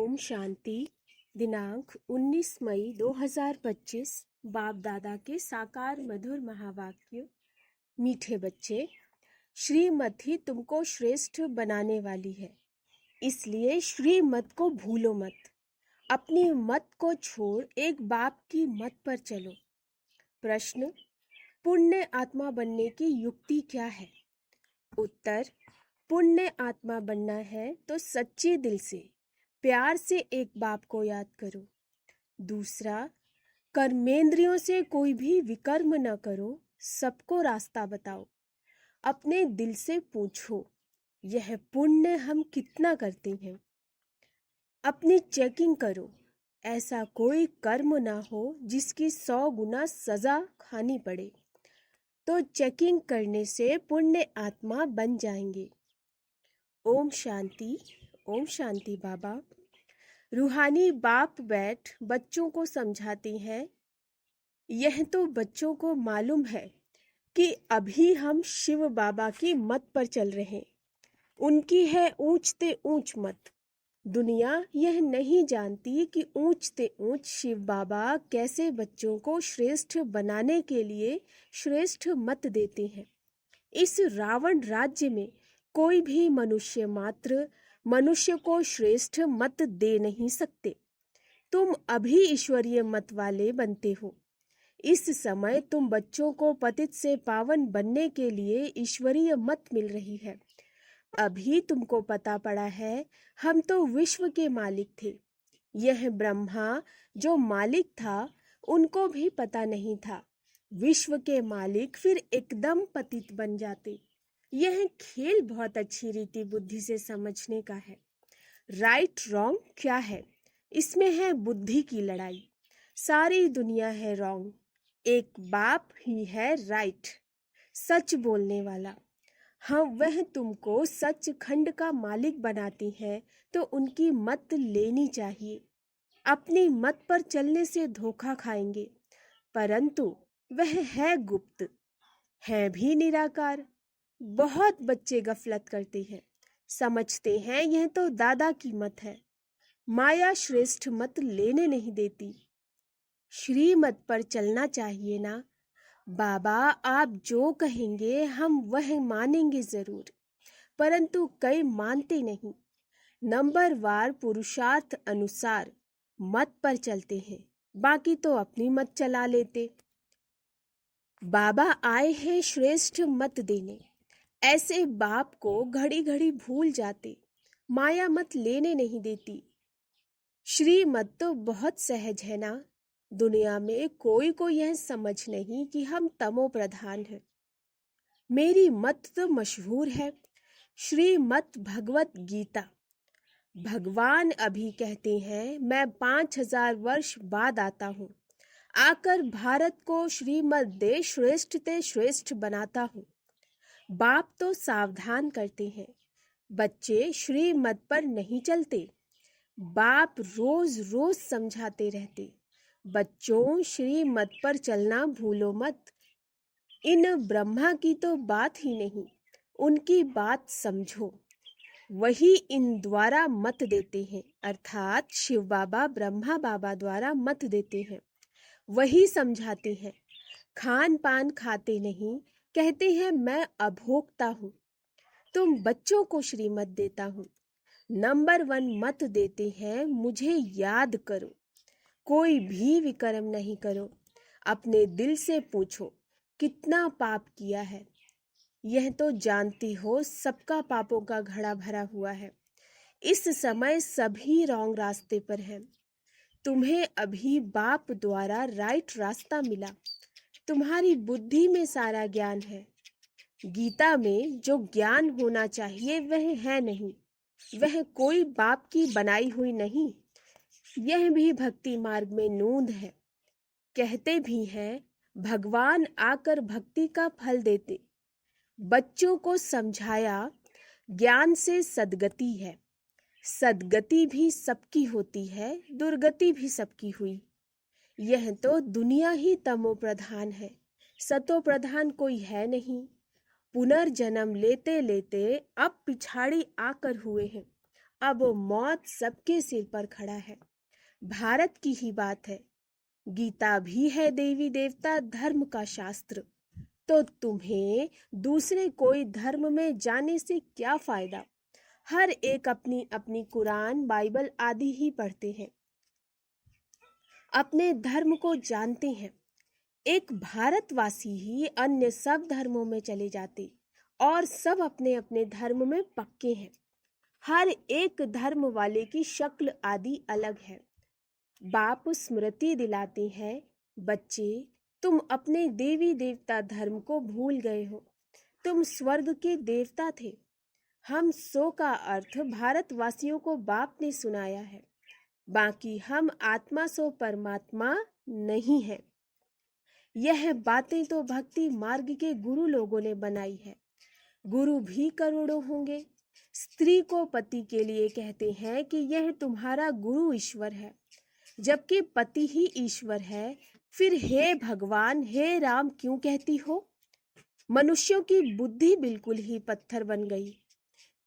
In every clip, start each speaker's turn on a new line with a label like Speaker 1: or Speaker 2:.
Speaker 1: ओम शांति। दिनांक 19 मई 2025। बाप दादा के साकार मधुर महावाक्य। मीठे बच्चे, श्रीमत ही तुमको श्रेष्ठ बनाने वाली है, इसलिए श्रीमत को भूलो मत। अपनी मत को छोड़ एक बाप की मत पर चलो। प्रश्न: पुण्य आत्मा बनने की युक्ति क्या है? उत्तर: पुण्य आत्मा बनना है तो सच्चे दिल से प्यार से एक बाप को याद करो। दूसरा, कर्मेंद्रियों से कोई भी विकर्म न करो, सबको रास्ता बताओ। अपने दिल से पूछो, यह पुण्य हम कितना करते हैं। अपनी चेकिंग करो, ऐसा कोई कर्म ना हो जिसकी 100 गुना सजा खानी पड़े, तो चेकिंग करने से पुण्य आत्मा बन जाएंगे। ओम शांति। ओम शांति। बाबा रूहानी बाप बैठ बच्चों को समझाती हैं। यह तो बच्चों को मालूम है कि अभी हम शिव बाबा की मत पर चल रहे हैं। उनकी है ऊंचते ऊंच मत। दुनिया यह नहीं जानती कि ऊंचते ऊंच शिव बाबा कैसे बच्चों को श्रेष्ठ बनाने के लिए श्रेष्ठ मत देते हैं। इस रावण राज्य में कोई भी मनुष्य मात्र मनुष्य को श्रेष्ठ मत दे नहीं सकते। तुम अभी ईश्वरीय मत वाले बनते हो। इस समय तुम बच्चों को पतित से पावन बनने के लिए ईश्वरीय मत मिल रही है। अभी तुमको पता पड़ा है, हम तो विश्व के मालिक थे। यह ब्रह्मा जो मालिक था, उनको भी पता नहीं था। विश्व के मालिक फिर एकदम पतित बन जाते। यह खेल बहुत अच्छी रीति बुद्धि से समझने का है। राइट रॉन्ग क्या है, इसमें है बुद्धि की लड़ाई। सारी दुनिया है रॉन्ग, एक बाप ही है राइट, सच बोलने वाला। हाँ, वह तुमको सच खंड का मालिक बनाती है, तो उनकी मत लेनी चाहिए। अपनी मत पर चलने से धोखा खाएंगे, परंतु वह है गुप्त, है भी निराकार। बहुत बच्चे गफलत करते हैं, समझते हैं यह तो दादा की मत है। माया श्रेष्ठ मत लेने नहीं देती। श्रीमत पर चलना चाहिए ना। बाबा आप जो कहेंगे हम वह मानेंगे जरूर, परंतु कई मानते नहीं। नंबर वार पुरुषार्थ अनुसार मत पर चलते हैं, बाकी तो अपनी मत चला लेते। बाबा आए हैं श्रेष्ठ मत देने। ऐसे बाप को घड़ी घड़ी भूल जाते। माया मत लेने नहीं देती। श्री मत तो बहुत सहज है ना। दुनिया में कोई को यह समझ नहीं कि हम तमो प्रधान हैं। मेरी मत तो मशहूर है, श्री मत भगवत गीता। भगवान अभी कहते हैं, मैं 5000 वर्ष बाद आता हूँ, आकर भारत को श्रीमत दे श्रेष्ठ ते श्रेष्ठ बनाता हूँ। बाप तो सावधान करते हैं, बच्चे श्रीमत पर नहीं चलते। बाप रोज रोज समझाते रहते, बच्चों श्रीमत पर चलना भूलो मत। इन ब्रह्मा की तो बात ही नहीं, उनकी बात समझो। वही इन द्वारा मत देते हैं, अर्थात शिव बाबा ब्रह्मा बाबा द्वारा मत देते हैं। वही समझाते हैं। खान पान खाते नहीं, कहते हैं मैं अभोक्ता हूँ। तुम बच्चों को श्रीमत देता हूँ। नंबर 1 मत देते हैं, मुझे याद करो। कोई भी विकर्म नहीं करो। अपने दिल से पूछो कितना पाप किया है। यह तो जानती हो सबका पापों का घड़ा भरा हुआ है। इस समय सभी रॉन्ग रास्ते पर हैं। तुम्हें अभी बाप द्वारा राइट रास्ता मिला। तुम्हारी बुद्धि में सारा ज्ञान है। गीता में जो ज्ञान होना चाहिए वह है नहीं। वह कोई बाप की बनाई हुई नहीं। यह भी भक्ति मार्ग में नूंद है। कहते भी हैं भगवान आकर भक्ति का फल देते। बच्चों को समझाया, ज्ञान से सद्गति है। सद्गति भी सबकी होती है, दुर्गति भी सबकी हुई। यह तो दुनिया ही तमो प्रधान है, सतो प्रधान कोई है नहीं। पुनर्जन्म लेते लेते अब पिछाड़ी आकर हुए हैं। अब मौत सबके सिर पर खड़ा है। भारत की ही बात है, गीता भी है देवी देवता धर्म का शास्त्र। तो तुम्हें दूसरे कोई धर्म में जाने से क्या फायदा? हर एक अपनी अपनी कुरान बाइबल आदि ही पढ़ते हैं, अपने धर्म को जानते हैं। एक भारतवासी ही अन्य सब धर्मों में चले जाते और सब अपने अपने धर्म में पक्के हैं। हर एक धर्म वाले की शक्ल आदि अलग है। बाप स्मृति दिलाते हैं, बच्चे तुम अपने देवी देवता धर्म को भूल गए हो। तुम स्वर्ग के देवता थे। हम सो का अर्थ भारतवासियों को बाप ने सुनाया है। बाकी हम आत्मा सो परमात्मा नहीं है। यह बातें तो भक्ति मार्ग के गुरु लोगों ने बनाई है। गुरु भी करोड़ों होंगे। स्त्री को पति के लिए कहते हैं कि यह तुम्हारा गुरु ईश्वर है, जबकि पति ही ईश्वर है। फिर हे भगवान हे राम क्यों कहती हो? मनुष्यों की बुद्धि बिल्कुल ही पत्थर बन गई।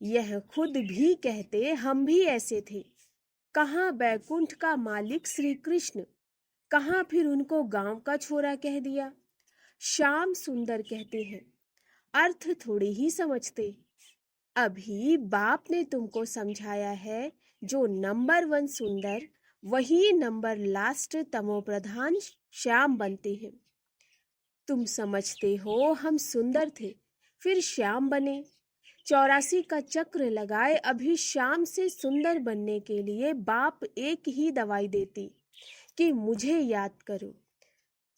Speaker 1: यह खुद भी कहते हम भी ऐसे थे। कहाँ बैकुंठ का मालिक श्री कृष्ण, कहाँ फिर उनको गांव का छोरा कह दिया। श्याम सुंदर कहते हैं, अर्थ थोड़ी ही समझते। अभी बाप ने तुमको समझाया है, जो नंबर 1 सुंदर वही नंबर लास्ट तमो प्रधान श्याम बनते हैं। तुम समझते हो हम सुंदर थे फिर श्याम बने। 84 का चक्र लगाए अभी श्याम से सुंदर बनने के लिए बाप एक ही दवाई देती कि मुझे याद करो।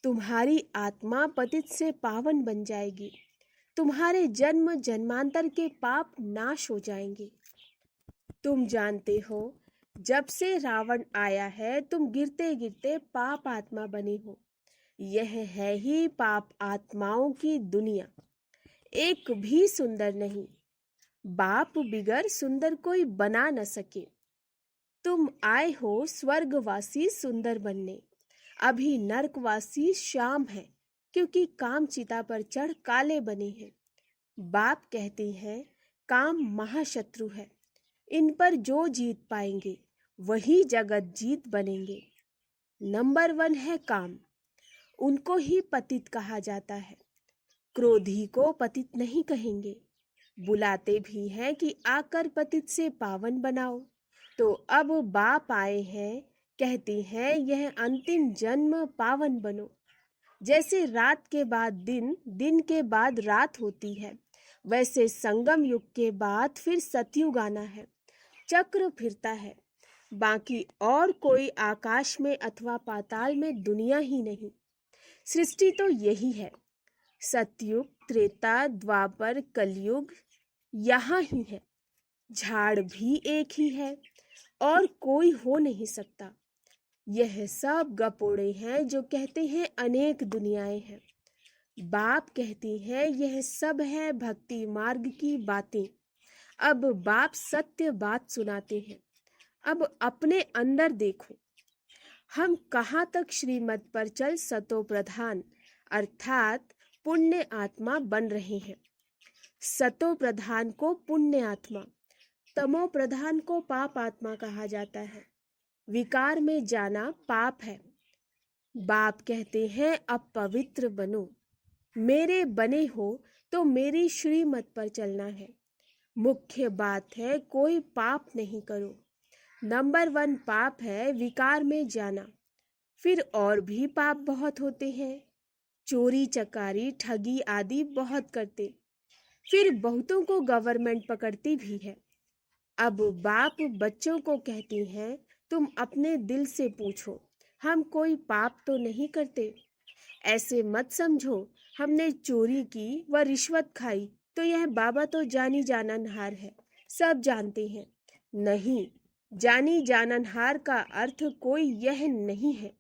Speaker 1: तुम्हारी आत्मा पतित से पावन बन जाएगी। तुम्हारे जन्म जन्मांतर के पाप नाश हो जाएंगे। तुम जानते हो, जब से रावण आया है तुम गिरते गिरते पाप आत्मा बने हो। यह है ही पाप आत्माओं की दुनिया। एक भी सुंदर नहीं। बाप बिगर सुंदर कोई बना न सके। तुम आए हो स्वर्गवासी सुंदर बनने। अभी नरकवासी श्याम है, क्योंकि काम चिता पर चढ़ काले बने हैं। बाप कहते हैं काम महाशत्रु है। इन पर जो जीत पाएंगे वही जगत जीत बनेंगे। नंबर 1 है काम। उनको ही पतित कहा जाता है। क्रोधी को पतित नहीं कहेंगे। बुलाते भी हैं कि आकर पतित से पावन बनाओ। तो अब बाप आए हैं, कहते हैं यह अंतिम जन्म पावन बनो। जैसे रात के बाद दिन, दिन के बाद रात होती है, वैसे संगम युग के बाद फिर सतयुग आना है। चक्र फिरता है। बाकी और कोई आकाश में अथवा पाताल में दुनिया ही नहीं। सृष्टि तो यही है। सतयुग त्रेता द्वापर कलयुग यहाँ ही है। झाड़ भी एक ही है और कोई हो नहीं सकता। यह सब गपोड़े हैं जो कहते हैं अनेक दुनियाएं हैं। बाप कहते हैं यह सब है भक्ति मार्ग की बातें। अब बाप सत्य बात सुनाते हैं। अब अपने अंदर देखो, हम कहाँ तक श्रीमत पर चल सतो प्रधान अर्थात पुण्य आत्मा बन रहे हैं। सतो प्रधान को पुण्य आत्मा, तमो प्रधान को पाप आत्मा कहा जाता है। विकार में जाना पाप है। बाप कहते हैं अब पवित्र बनो। मेरे बने हो तो मेरी श्रीमत पर चलना है। मुख्य बात है कोई पाप नहीं करो। नंबर 1 पाप है विकार में जाना। फिर और भी पाप बहुत होते हैं। चोरी चकारी ठगी आदि बहुत करते। फिर बहुतों को गवर्नमेंट पकड़ती भी है। अब बाप बच्चों को कहती हैं तुम अपने दिल से पूछो, हम कोई पाप तो नहीं करते। ऐसे मत समझो हमने चोरी की व रिश्वत खाई तो यह बाबा तो जानी जाननहार है, सब जानते हैं। नहीं, जानी जाननहार का अर्थ कोई यह नहीं है।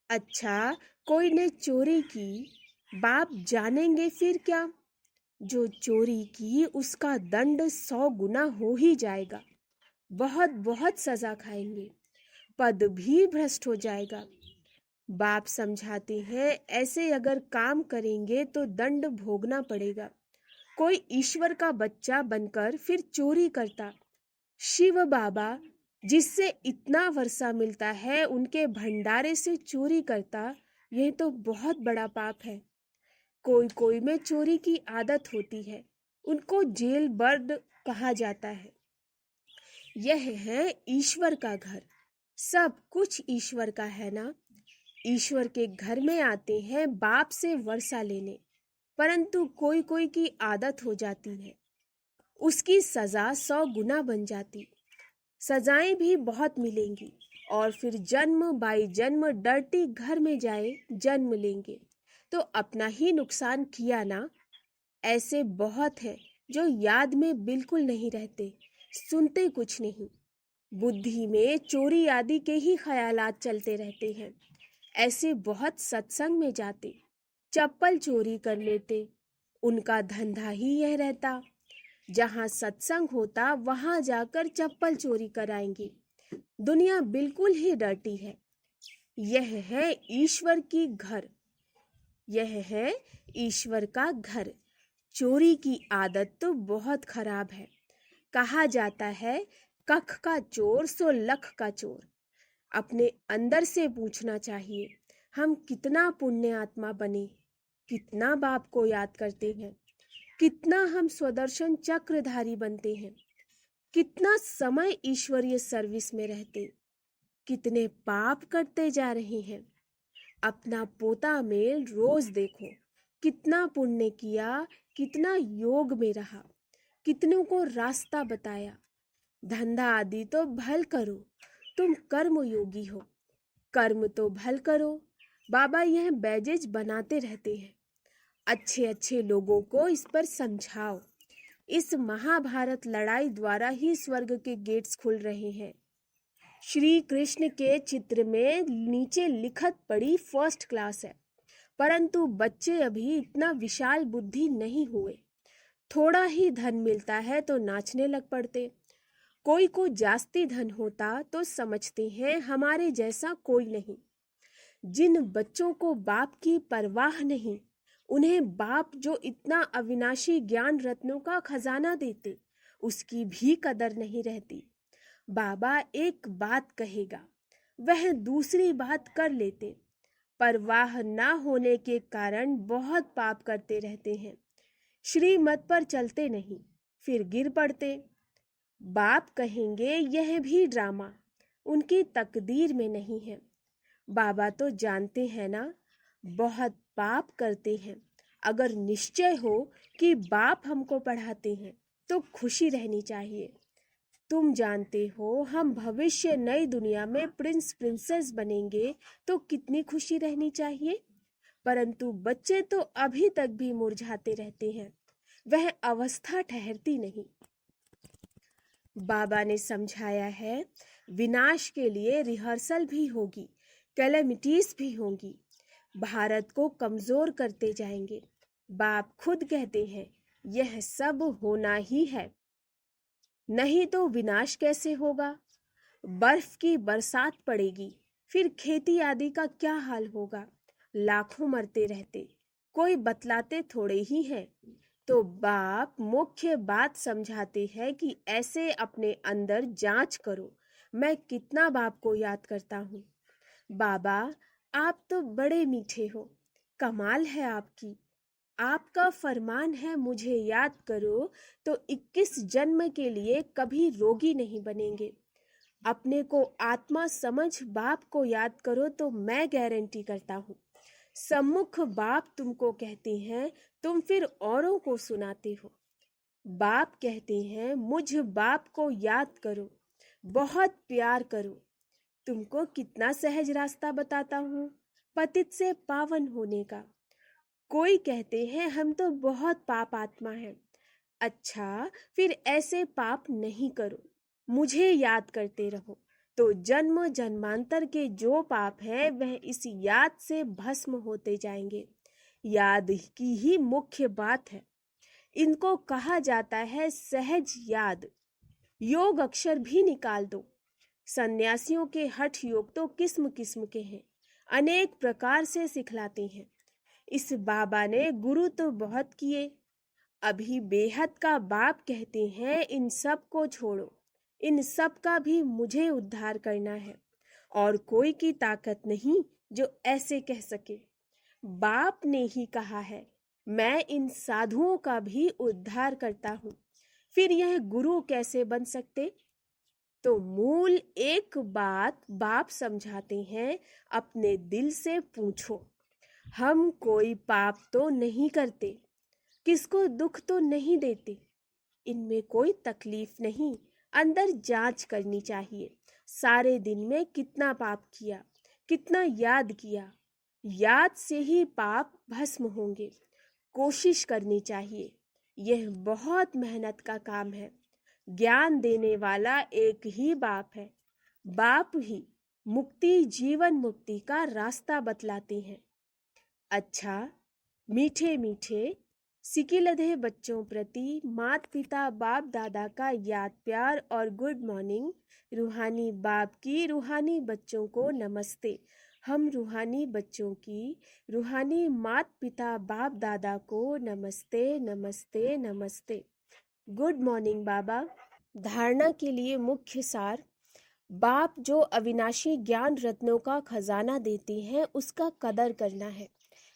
Speaker 1: अच्छा, कोई ने चोरी की, बाप जानेंगे फिर क्या? जो चोरी की उसका दंड 100 गुना हो ही जाएगा। बहुत बहुत सजा खाएंगे। पद भी भ्रष्ट हो जाएगा। बाप समझाते हैं ऐसे अगर काम करेंगे तो दंड भोगना पड़ेगा। कोई ईश्वर का बच्चा बनकर फिर चोरी करता, शिव बाबा जिससे इतना वर्षा मिलता है उनके भंडारे से चोरी करता, यह तो बहुत बड़ा पाप है। कोई कोई में चोरी की आदत होती है, उनको जेल बर्ड कहा जाता है। यह है ईश्वर का घर, सब कुछ ईश्वर का है ना। ईश्वर के घर में आते हैं बाप से वर्षा लेने, परंतु कोई कोई की आदत हो जाती है, उसकी सजा 100 गुना बन जाती। सजाएं भी बहुत मिलेंगी और फिर जन्म बाई जन्म डर्टी घर में जाए जन्म लेंगे तो अपना ही नुकसान किया ना। ऐसे बहुत हैं जो याद में बिल्कुल नहीं रहते, सुनते कुछ नहीं, बुद्धि में चोरी आदि के ही ख्यालात चलते रहते हैं। ऐसे बहुत सत्संग में जाते, चप्पल चोरी कर लेते, उनका धंधा ही यह रहता। जहाँ सत्संग होता वहां जाकर चप्पल चोरी कराएंगे। दुनिया बिल्कुल ही डर्टी है। यह है ईश्वर की घर, यह है ईश्वर का घर। चोरी की आदत तो बहुत खराब है। कहा जाता है कख का चोर सो लख का चोर। अपने अंदर से पूछना चाहिए, हम कितना पुण्य आत्मा बने, कितना बाप को याद करते हैं, कितना हम स्वदर्शन चक्रधारी बनते हैं, कितना समय ईश्वरीय सर्विस में रहते, कितने पाप करते जा रहे हैं। अपना पोता मेल रोज देखो, कितना पुण्य किया, कितना योग में रहा, कितनों को रास्ता बताया। धंधा आदि तो भल करो, तुम कर्म योगी हो, कर्म तो भल करो। बाबा यह बैजेज बनाते रहते हैं। अच्छे अच्छे लोगों को इस पर समझाओ। इस महाभारत लड़ाई द्वारा ही स्वर्ग के गेट्स खुल रहे हैं। श्री कृष्ण के चित्र में नीचे लिखत पड़ी फर्स्ट क्लास है, परंतु बच्चे अभी इतना विशाल बुद्धि नहीं हुए। थोड़ा ही धन मिलता है तो नाचने लग पड़ते। कोई को जास्ती धन होता तो समझते हैं हमारे जैसा कोई नहीं। जिन बच्चों को बाप की परवाह नहीं, उन्हें बाप जो इतना अविनाशी ज्ञान रत्नों का खजाना देते, उसकी भी कदर नहीं रहती। बाबा एक बात कहेगा, वह दूसरी बात कर लेते। परवाह ना होने के कारण बहुत पाप करते रहते हैं। श्रीमत पर चलते नहीं, फिर गिर पड़ते। बाप कहेंगे यह भी ड्रामा, उनकी तकदीर में नहीं है। बाबा तो जानते हैं ना, बहुत पाप करते हैं। अगर निश्चय हो कि बाप हमको पढ़ाते हैं तो खुशी रहनी चाहिए। तुम जानते हो हम भविष्य नई दुनिया में प्रिंस प्रिंसेस बनेंगे तो कितनी खुशी रहनी चाहिए। परंतु बच्चे तो अभी तक भी मुरझाते रहते हैं, वह अवस्था ठहरती नहीं। बाबा ने समझाया है, विनाश के लिए रिहर्सल भी होगी, कैलेमिटीज भी होंगी, भारत को कमजोर करते जाएंगे। बाप खुद कहते हैं यह सब होना ही है, नहीं तो विनाश कैसे होगा। बर्फ की बरसात पड़ेगी, फिर खेती आदि का क्या हाल होगा। लाखों मरते रहते, कोई बतलाते थोड़े ही हैं। तो बाप मुख्य बात समझाते हैं कि ऐसे अपने अंदर जांच करो, मैं कितना बाप को याद करता हूँ। बाबा आप तो बड़े मीठे हो, कमाल है आपकी। आपका फरमान है मुझे याद करो तो 21 जन्म के लिए कभी रोगी नहीं बनेंगे। अपने को आत्मा समझ बाप को याद करो तो मैं गारंटी करता हूँ, सम्मुख बाप तुमको कहते हैं, तुम फिर औरों को सुनाते हो। बाप कहते हैं मुझ बाप को याद करो, बहुत प्यार करो। तुमको कितना सहज रास्ता बताता हूँ पतित से पावन होने का। कोई कहते हैं हम तो बहुत पाप आत्मा हैं। अच्छा, फिर ऐसे पाप नहीं करो, मुझे याद करते रहो, तो जन्म जन्मांतर के जो पाप हैं वह इस याद से भस्म होते जाएंगे। याद की ही मुख्य बात है। इनको कहा जाता है सहज याद। योग अक्षर भी निकाल दो। सन्यासियों के हठ योग तो किस्म किस्म के हैं, अनेक प्रकार से सिखलाते हैं। इस बाबा ने गुरु तो बहुत किए, अभी बेहद का बाप कहते हैं इन सब को छोड़ो, इन सब का भी मुझे उद्धार करना है और कोई की ताकत नहीं जो ऐसे कह सके। बाप ने ही कहा है, मैं इन साधुओं का भी उद्धार करता हूँ। फिर यह गुरु कैसे बन सकते? तो मूल एक बात बाप समझाते हैं, अपने दिल से पूछो। हम कोई पाप तो नहीं करते, किसको दुख तो नहीं देते, इनमें कोई तकलीफ नहीं। अंदर जांच करनी चाहिए, सारे दिन में कितना पाप किया, कितना याद किया। याद से ही पाप भस्म होंगे। कोशिश करनी चाहिए। यह बहुत मेहनत का काम है। ज्ञान देने वाला एक ही बाप है। बाप ही मुक्ति, जीवन मुक्ति का रास्ता बतलाते हैं। अच्छा, मीठे मीठे सिकिलधे बच्चों प्रति माता पिता बाप दादा का याद प्यार और गुड मॉर्निंग। रूहानी बाप की रूहानी बच्चों को नमस्ते। हम रूहानी बच्चों की रूहानी माता पिता बाप दादा को नमस्ते नमस्ते नमस्ते। गुड मॉर्निंग बाबा। धारणा के लिए मुख्य सार। बाप जो अविनाशी ज्ञान रत्नों का खजाना देते हैं, उसका कदर करना है।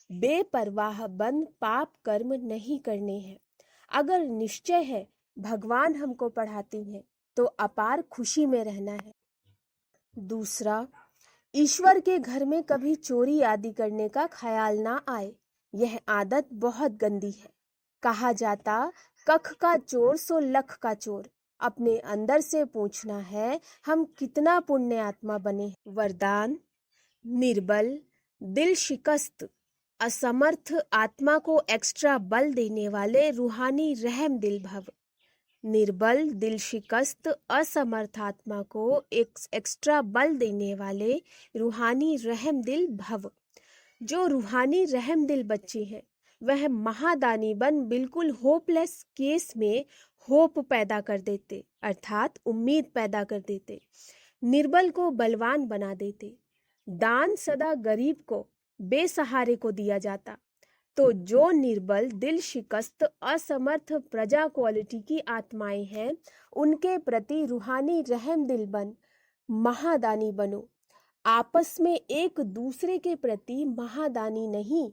Speaker 1: बेपरवाह बन पाप कर्म नहीं करने हैं। अगर निश्चय है भगवान हमको पढ़ाते हैं तो अपार खुशी में रहना है। दूसरा, ईश्वर के घर में कभी चोरी आदि करने का ख्याल ना आए। यह आदत बहुत गंदी है। कहा जाता, कख का चोर सो लख का चोर। अपने अंदर से पूछना है, हम कितना पुण्य आत्मा बने। वरदान। निर्बल, दिल शिकस्त, असमर्थ आत्मा को एक्स्ट्रा बल देने वाले रूहानी रहम दिल भव। निर्बल, दिल शिकस्त, असमर्थ आत्मा को एक एक्स्ट्रा बल देने वाले रूहानी रहम दिल भव। जो रूहानी रहम दिल बच्चे हैं, वह महादानी बन बिल्कुल होपलेस केस में होप पैदा कर देते, अर्थात उम्मीद पैदा कर देते। निर्बल को बलवान बना देते। दान सदा गरीब को, बेसहारे को दिया जाता। तो जो निर्बल, दिल शिकस्त, असमर्थ प्रजा क्वालिटी की आत्माएं हैं, उनके प्रति रूहानी रहम दिल बन महादानी बनो। आपस में एक दूसरे के प्रति महादानी नहीं,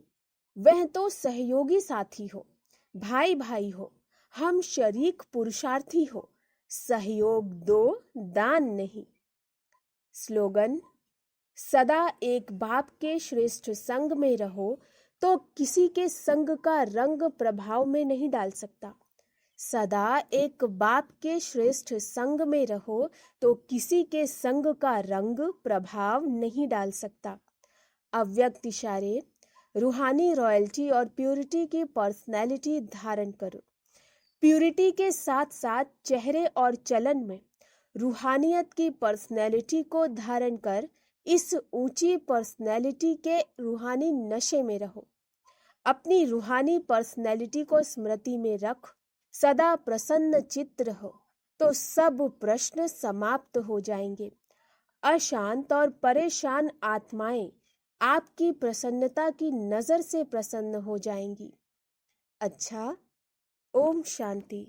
Speaker 1: वह तो सहयोगी साथी हो, भाई भाई हो, हम शरीक पुरुषार्थी हो। सहयोग दो, दान नहीं। स्लोगन। सदा एक बाप के श्रेष्ठ संग में रहो तो किसी के संग का रंग प्रभाव में नहीं डाल सकता। सदा एक बाप के श्रेष्ठ संग में रहो तो किसी के संग का रंग प्रभाव नहीं डाल सकता। अव्यक्त इशारे। रूहानी रॉयल्टी और प्यूरिटी की पर्सनैलिटी धारण करो। प्यूरिटी के साथ साथ चेहरे और चलन में रूहानियत की पर्सनैलिटी को धारण कर इस ऊंची पर्सनैलिटी के रूहानी नशे में रहो। अपनी रूहानी पर्सनैलिटी को स्मृति में रख, सदा प्रसन्न चित्त रहो तो सब प्रश्न समाप्त हो जाएंगे। अशांत और परेशान आत्माएं आपकी प्रसन्नता की नजर से प्रसन्न हो जाएंगी। अच्छा, ओम शांति।